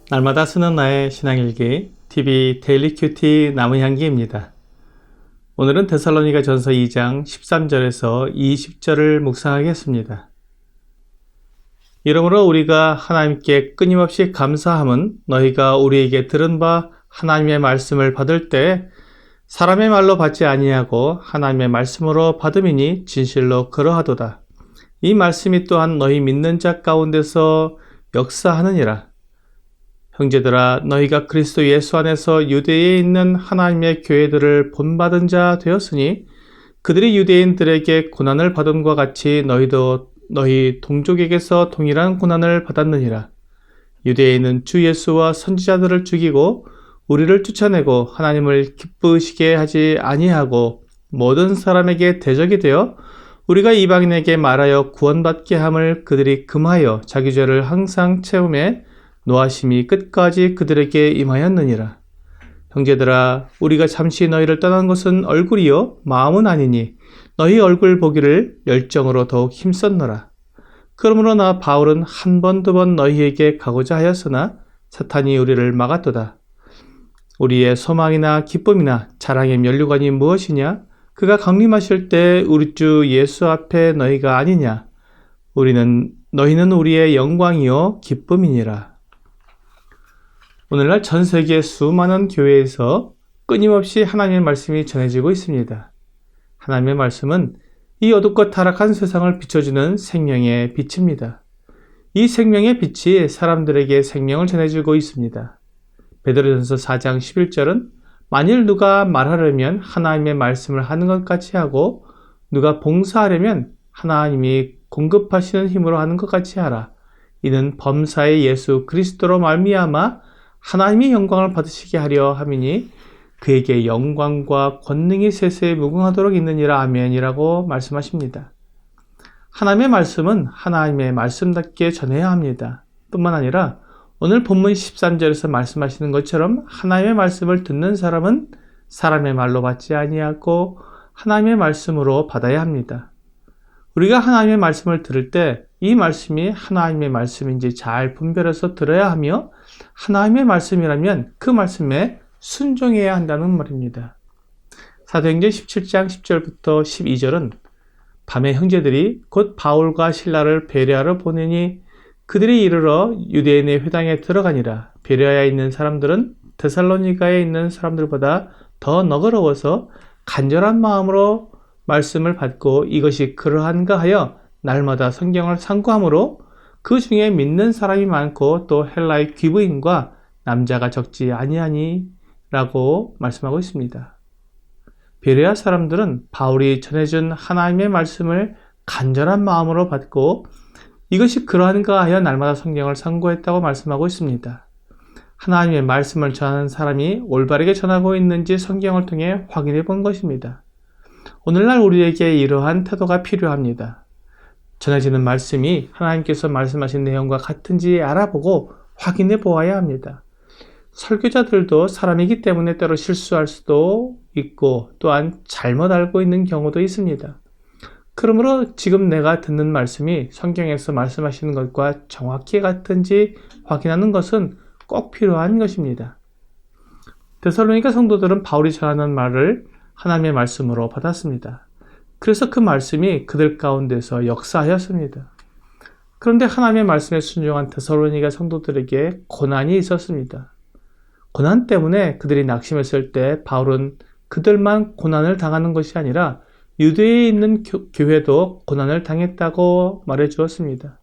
날마다 쓰는 나의 신앙일기 TV 데일리 큐티 나무향기입니다. 오늘은 데살로니가 전서 2장 13절에서 20절을 묵상하겠습니다. 이러므로 우리가 하나님께 끊임없이 감사함은 너희가 우리에게 들은 바 하나님의 말씀을 받을 때 사람의 말로 받지 아니하고 하나님의 말씀으로 받음이니 진실로 그러하도다. 이 말씀이 또한 너희 믿는 자 가운데서 역사하느니라. 형제들아, 너희가 그리스도 예수 안에서 유대에 있는 하나님의 교회들을 본받은 자 되었으니 그들이 유대인들에게 고난을 받음과 같이 너희도 너희 동족에게서 동일한 고난을 받았느니라. 유대인은 주 예수와 선지자들을 죽이고 우리를 쫓아내고 하나님을 기쁘시게 하지 아니하고 모든 사람에게 대적이 되어 우리가 이방인에게 말하여 구원받게 함을 그들이 금하여 자기 죄를 항상 채우매 노하심이 끝까지 그들에게 임하였느니라. 형제들아, 우리가 잠시 너희를 떠난 것은 얼굴이요 마음은 아니니 너희 얼굴 보기를 열정으로 더욱 힘썼노라. 그러므로 나 바울은 한 번, 두 번 너희에게 가고자 하였으나 사탄이 우리를 막았도다. 우리의 소망이나 기쁨이나 자랑의 면류관이 무엇이냐? 그가 강림하실 때 우리 주 예수 앞에 너희가 아니냐? 너희는 우리의 영광이요 기쁨이니라. 오늘날 전 세계 수많은 교회에서 끊임없이 하나님의 말씀이 전해지고 있습니다. 하나님의 말씀은 이 어둡고 타락한 세상을 비춰주는 생명의 빛입니다. 이 생명의 빛이 사람들에게 생명을 전해주고 있습니다. 베드로전서 4장 11절은 만일 누가 말하려면 하나님의 말씀을 하는 것 같이 하고 누가 봉사하려면 하나님이 공급하시는 힘으로 하는 것 같이 하라. 이는 범사의 예수 그리스도로 말미암아 하나님의 영광을 받으시게 하려 함이니 그에게 영광과 권능이 세세에 무궁하도록 있느니라. 아멘이라고 말씀하십니다. 하나님의 말씀은 하나님의 말씀답게 전해야 합니다. 뿐만 아니라 오늘 본문 13절에서 말씀하시는 것처럼 하나님의 말씀을 듣는 사람은 사람의 말로 받지 아니하고 하나님의 말씀으로 받아야 합니다. 우리가 하나님의 말씀을 들을 때 이 말씀이 하나님의 말씀인지 잘 분별해서 들어야 하며 하나님의 말씀이라면 그 말씀에 순종해야 한다는 말입니다. 사도행전 17장 10절부터 12절은 밤에 형제들이 곧 바울과 실라를 베레아로 보내니 그들이 이르러 유대인의 회당에 들어가니라. 베레아에 있는 사람들은 데살로니가에 있는 사람들보다 더 너그러워서 간절한 마음으로 말씀을 받고 이것이 그러한가 하여 날마다 성경을 상고함으로 그 중에 믿는 사람이 많고 또 헬라의 귀부인과 남자가 적지 아니하니 라고 말씀하고 있습니다. 베레아 사람들은 바울이 전해준 하나님의 말씀을 간절한 마음으로 받고 이것이 그러한가 하여 날마다 성경을 상고했다고 말씀하고 있습니다. 하나님의 말씀을 전하는 사람이 올바르게 전하고 있는지 성경을 통해 확인해 본 것입니다. 오늘날 우리에게 이러한 태도가 필요합니다. 전해지는 말씀이 하나님께서 말씀하신 내용과 같은지 알아보고 확인해 보아야 합니다. 설교자들도 사람이기 때문에 때로 실수할 수도 있고 또한 잘못 알고 있는 경우도 있습니다. 그러므로 지금 내가 듣는 말씀이 성경에서 말씀하시는 것과 정확히 같은지 확인하는 것은 꼭 필요한 것입니다. 데살로니가 성도들은 바울이 전하는 말을 하나님의 말씀으로 받았습니다. 그래서 그 말씀이 그들 가운데서 역사하였습니다. 그런데 하나님의 말씀에 순종한 데살로니가 성도들에게 고난이 있었습니다. 고난 때문에 그들이 낙심했을 때 바울은 그들만 고난을 당하는 것이 아니라 유대에 있는 교회도 고난을 당했다고 말해 주었습니다.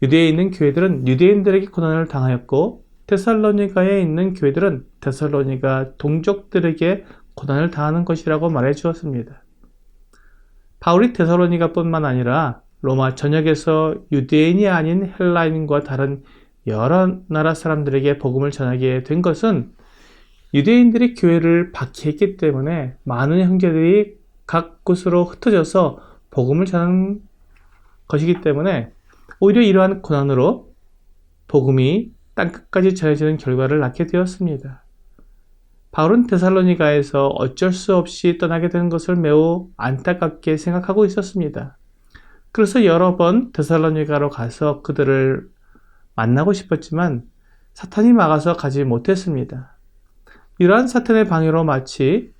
유대에 있는 교회들은 유대인들에게 고난을 당하였고 데살로니가에 있는 교회들은 데살로니가 동족들에게 고난을 당하는 것이라고 말해 주었습니다. 바울이 데살로니가뿐만 아니라 로마 전역에서 유대인이 아닌 헬라인과 다른 여러 나라 사람들에게 복음을 전하게 된 것은 유대인들이 교회를 박해했기 때문에 많은 형제들이 각 곳으로 흩어져서 복음을 전하는 것이기 때문에 오히려 이러한 고난으로 복음이 땅끝까지 전해지는 결과를 낳게 되었습니다. 바울은 데살로니가에서 어쩔 수 없이 떠나게 된 것을 매우 안타깝게 생각하고 있었습니다. 그래서 여러 번 데살로니가로 가서 그들을 만나고 싶었지만 사탄이 막아서 가지 못했습니다. 이러한 사탄의 방해로 마치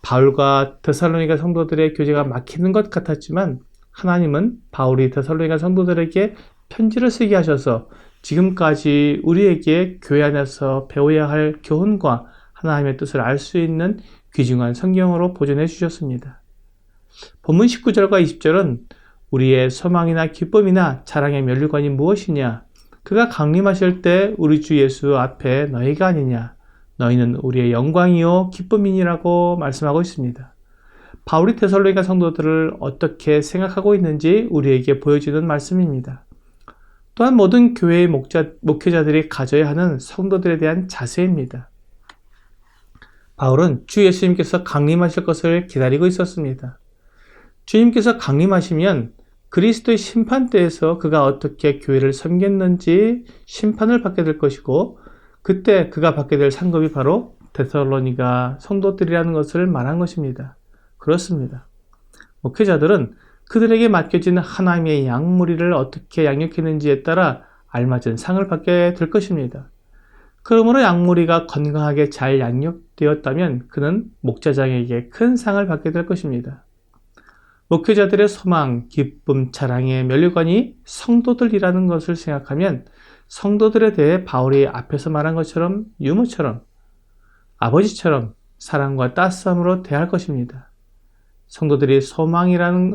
바울과 데살로니가 성도들의 교제가 막히는 것 같았지만 하나님은 바울이 데살로니가 성도들에게 편지를 쓰게 하셔서 지금까지 우리에게 교회 안에서 배워야 할 교훈과 하나님의 뜻을 알 수 있는 귀중한 성경으로 보존해 주셨습니다. 본문 19절과 20절은 우리의 소망이나 기쁨이나 자랑의 면류관이 무엇이냐? 그가 강림하실 때 우리 주 예수 앞에 너희가 아니냐? 너희는 우리의 영광이요 기쁨이니라고 말씀하고 있습니다. 바울이 데살로니가 성도들을 어떻게 생각하고 있는지 우리에게 보여주는 말씀입니다. 또한 모든 교회의 목회자들이 가져야 하는 성도들에 대한 자세입니다. 바울은 주 예수님께서 강림하실 것을 기다리고 있었습니다. 주님께서 강림하시면 그리스도의 심판대에서 그가 어떻게 교회를 섬겼는지 심판을 받게 될 것이고 그때 그가 받게 될 상급이 바로 데살로니가 성도들이라는 것을 말한 것입니다. 그렇습니다. 목회자들은 그들에게 맡겨진 하나님의 양무리를 어떻게 양육했는지에 따라 알맞은 상을 받게 될 것입니다. 그러므로 양무리가 건강하게 잘 양육되었다면 그는 목자장에게 큰 상을 받게 될 것입니다. 목회자들의 소망, 기쁨, 자랑의 면류관이 성도들이라는 것을 생각하면 성도들에 대해 바울이 앞에서 말한 것처럼 유모처럼 아버지처럼 사랑과 따스함으로 대할 것입니다. 성도들이 소망이라는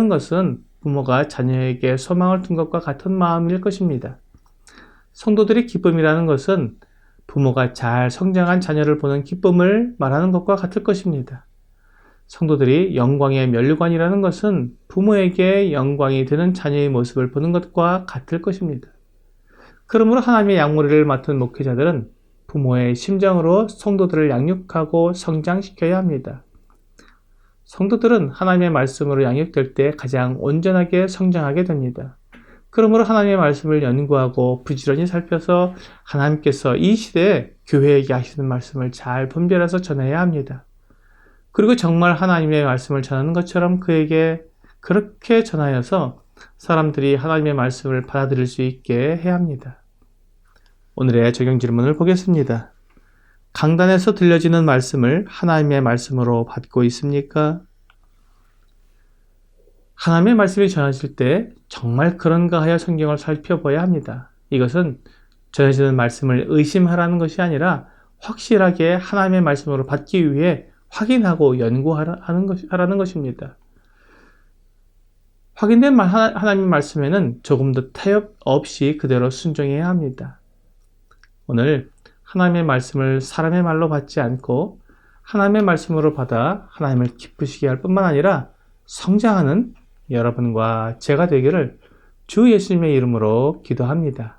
것은 부모가 자녀에게 소망을 둔 것과 같은 마음일 것입니다. 성도들이 기쁨이라는 것은 부모가 잘 성장한 자녀를 보는 기쁨을 말하는 것과 같을 것입니다. 성도들이 영광의 면류관이라는 것은 부모에게 영광이 되는 자녀의 모습을 보는 것과 같을 것입니다. 그러므로 하나님의 양무리를 맡은 목회자들은 부모의 심정으로 성도들을 양육하고 성장시켜야 합니다. 성도들은 하나님의 말씀으로 양육될 때 가장 온전하게 성장하게 됩니다. 그러므로 하나님의 말씀을 연구하고 부지런히 살펴서 하나님께서 이 시대에 교회에게 하시는 말씀을 잘 분별해서 전해야 합니다. 그리고 정말 하나님의 말씀을 전하는 것처럼 그에게 그렇게 전하여서 사람들이 하나님의 말씀을 받아들일 수 있게 해야 합니다. 오늘의 적용 질문을 보겠습니다. 강단에서 들려지는 말씀을 하나님의 말씀으로 받고 있습니까? 하나님의 말씀이 전해질 때 정말 그런가 하여 성경을 살펴봐야 합니다. 이것은 전해지는 말씀을 의심하라는 것이 아니라 확실하게 하나님의 말씀으로 받기 위해 확인하고 연구하라는 것입니다. 확인된 하나님의 말씀에는 조금도 타협 없이 그대로 순종해야 합니다. 오늘 하나님의 말씀을 사람의 말로 받지 않고 하나님의 말씀으로 받아 하나님을 기쁘시게 할 뿐만 아니라 성장하는 여러분과 제가 되기를 주 예수님의 이름으로 기도합니다.